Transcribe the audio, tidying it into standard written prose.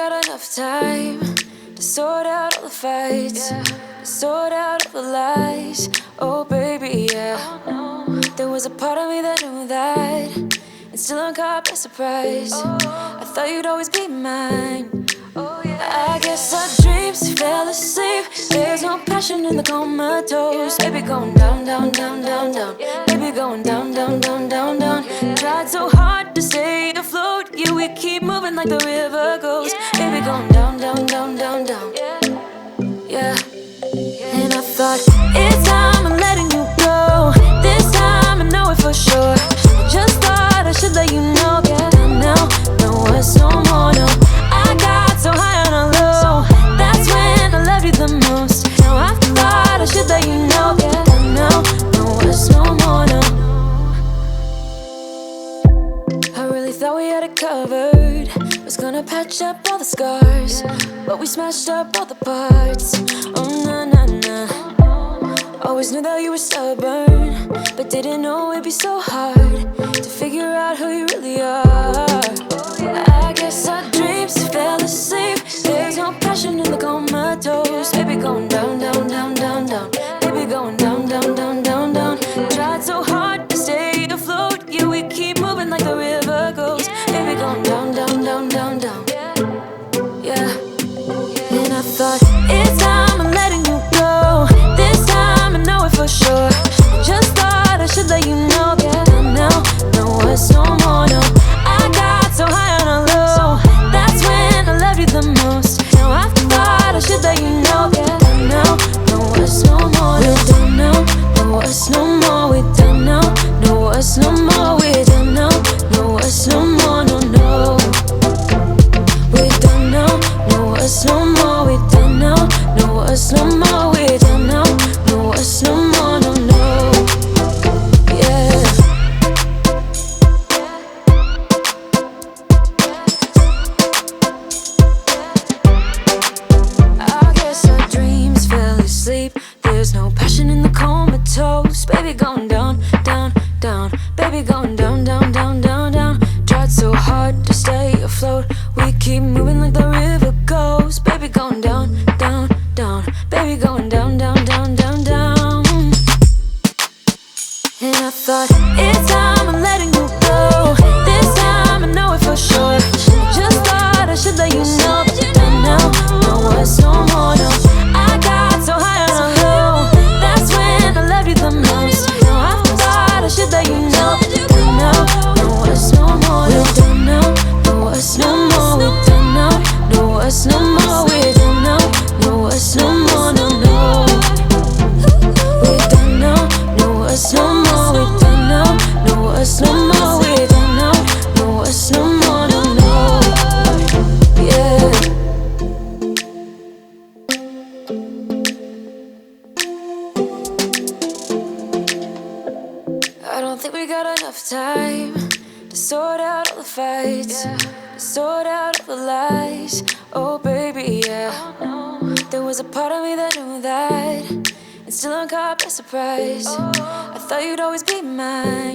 got enough time to sort out all the fights, to sort out all the lies. Oh baby, yeah. There was a part of me that knew that, and still I'm caught by surprise. I thought you'd always be mine. I guess our dreams fell asleep. There's no passion in the comatose. Baby going down, down, down, down, down. Baby going down, down, down, down, down. Tried so hard to stay afloat. Yeah, we keep moving like the river goes. Baby going down, down, down, down, down. Yeah. And I thought, it's time I'm letting you go. This time I know it for sure. I just thought I should let you know. Yeah, now, no, it's no more, no. I got so high on a low. That's when I loved you the most. Now I thought I should let you know. Yeah, now, no, it's no more, no. I really thought we had it covered. Was gonna patch up all the scars, but we smashed up all the parts. Oh, nah, nah, nah. Always knew that you were stubborn, but didn't know it'd be so hard to figure out who you really are. I guess our dreams fell asleep. There's no passion in the comatose. Baby going down, down, down, down, down. Baby going down, down, down, down, down. Tried so hard to stay afloat. Yeah, we keep moving like the river goes. Baby going down, down, down, down, down. Yeah. And I thought, it's time I'm letting you go. This time I know it for sure. I just thought I should let you know. Yeah, now, no, it's no more, no. I got so high on a low. That's when I loved you the most. Now I thought I should let you know. Yeah, now, no, it's no more, no. We don't know, no, it's no more. We don't know, no, it's no more. We don't know, no, it's no more, no, no. We don't know, no, it's no more. We don't know, no, it's no more. We don't know, no, it's no more, no, no. Yeah. I guess our dreams fell asleep. There's no passion in the comatose. Baby going down, down, down. Baby going down, down, down, down, down. Tried so hard to stay afloat. We keep moving like the river goes. Baby going down, down, down. Baby going down, down, down, down, down. And I thought, it's time I'm letting you go. This time I know it for sure. Just thought I should let you know. And now, no, it's no more, no. I got so high on a low. That's when I loved you the most. Now I thought I should let you know. And now, no, it's no more, no. We don't know, no, it's no more. We don't know, no, it's no more. We don't know, no, it's no more, no, no. We don't know, no, it's no more. We don't know, no, it's no more. We don't know, no, it's no more, no, no. Yeah. I don't think we got enough time to sort out all the fights, to sort out all the lies. Oh baby, yeah. There was a part of me that knew that, and still I'm caught by surprise. I thought you'd always be mine.